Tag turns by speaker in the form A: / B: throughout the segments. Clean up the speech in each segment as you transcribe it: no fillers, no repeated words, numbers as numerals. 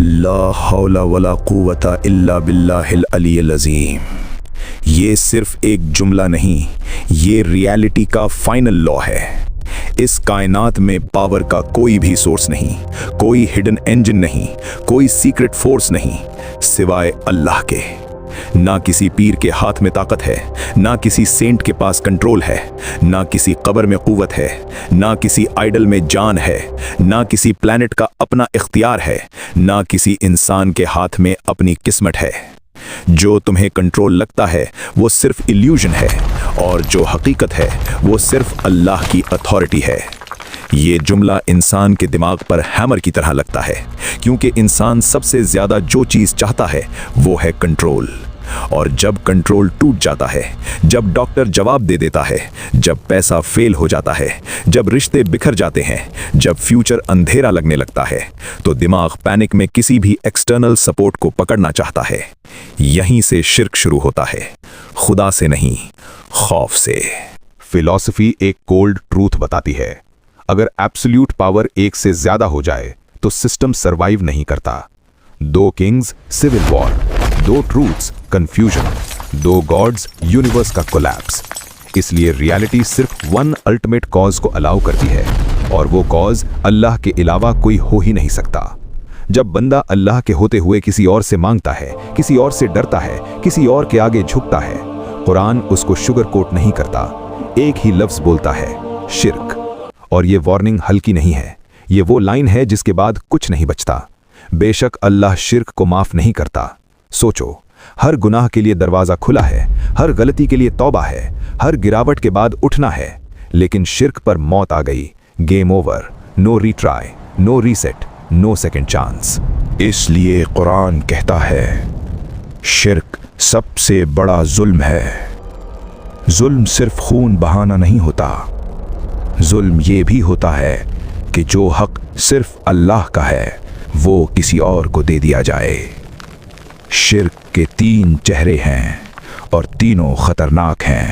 A: لا حول ولا قوت الا باللہ العلی العظیم۔ یہ صرف ایک جملہ نہیں، یہ ریالٹی کا فائنل لا ہے۔ اس کائنات میں پاور کا کوئی بھی سورس نہیں، کوئی ہڈن انجن نہیں، کوئی سیکرٹ فورس نہیں سوائے اللہ کے۔ نہ کسی پیر کے ہاتھ میں طاقت ہے، نہ کسی سینٹ کے پاس کنٹرول ہے، نہ کسی قبر میں قوت ہے، نہ کسی آئیڈل میں جان ہے، نہ کسی پلانٹ کا اپنا اختیار ہے، نہ کسی انسان کے ہاتھ میں اپنی قسمت ہے۔ جو تمہیں کنٹرول لگتا ہے وہ صرف ایلیوژن ہے، اور جو حقیقت ہے وہ صرف اللہ کی اتھارٹی ہے۔ یہ جملہ انسان کے دماغ پر ہیمر کی طرح لگتا ہے، کیونکہ انسان سب سے زیادہ جو چیز چاہتا ہے وہ ہے کنٹرول۔ اور جب کنٹرول ٹوٹ جاتا ہے، جب ڈاکٹر جواب دے دیتا ہے، جب پیسہ فیل ہو جاتا ہے، جب رشتے بکھر جاتے ہیں، جب فیوچر اندھیرا لگنے لگتا ہے، تو دماغ پینک میں کسی بھی ایکسٹرنل سپورٹ کو پکڑنا چاہتا ہے۔ یہیں سے شرک شروع ہوتا ہے، خدا سے نہیں، خوف سے۔
B: فلسفی ایک کولڈ ٹروتھ بتاتی ہے، اگر ایبسلیوٹ پاور ایک سے زیادہ ہو جائے تو سسٹم سروائیو نہیں کرتا۔ دو کنگز سول وار، دو ٹروتھس کنفیوژن، دو گاڈز یونیورس کا کولیپس۔ اس لیے ریالٹی صرف ون الٹیمیٹ کاز کو الاؤ کرتی ہے، اور وہ کاز اللہ کے علاوہ کوئی ہو ہی نہیں سکتا۔ جب بندہ اللہ کے ہوتے ہوئے کسی اور سے مانگتا ہے، کسی اور سے ڈرتا ہے، کسی اور کے آگے جھکتا ہے، قرآن اس کو شوگر کوٹ نہیں کرتا، ایک ہی لفظ بولتا ہے، شرک۔ اور یہ وارننگ ہلکی نہیں ہے، یہ وہ لائن ہے جس کے بعد کچھ نہیں بچتا۔ بے شک اللہ شرک کو معاف نہیں کرتا۔ سوچو، ہر گناہ کے لیے دروازہ کھلا ہے، ہر غلطی کے لیے توبہ ہے، ہر گراوٹ کے بعد اٹھنا ہے، لیکن شرک پر موت آ گئی، گیم اوور، نو ری ٹرائی، نو ریسیٹ، نو سیکنڈ چانس۔
A: اس لیے قرآن کہتا ہے، شرک سب سے بڑا ظلم ہے۔ ظلم صرف خون بہانا نہیں ہوتا، ظلم یہ بھی ہوتا ہے کہ جو حق صرف اللہ کا ہے وہ کسی اور کو دے دیا جائے۔ شرک کے 3 چہرے ہیں اور تینوں خطرناک ہیں۔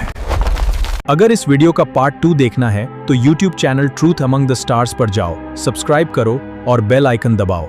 C: اگر اس ویڈیو کا پارٹ 2 دیکھنا ہے تو YouTube چینل ٹروتھ امنگ دی سٹارز پر جاؤ، سبسکرائب کرو اور بیل آئیکن دباؤ۔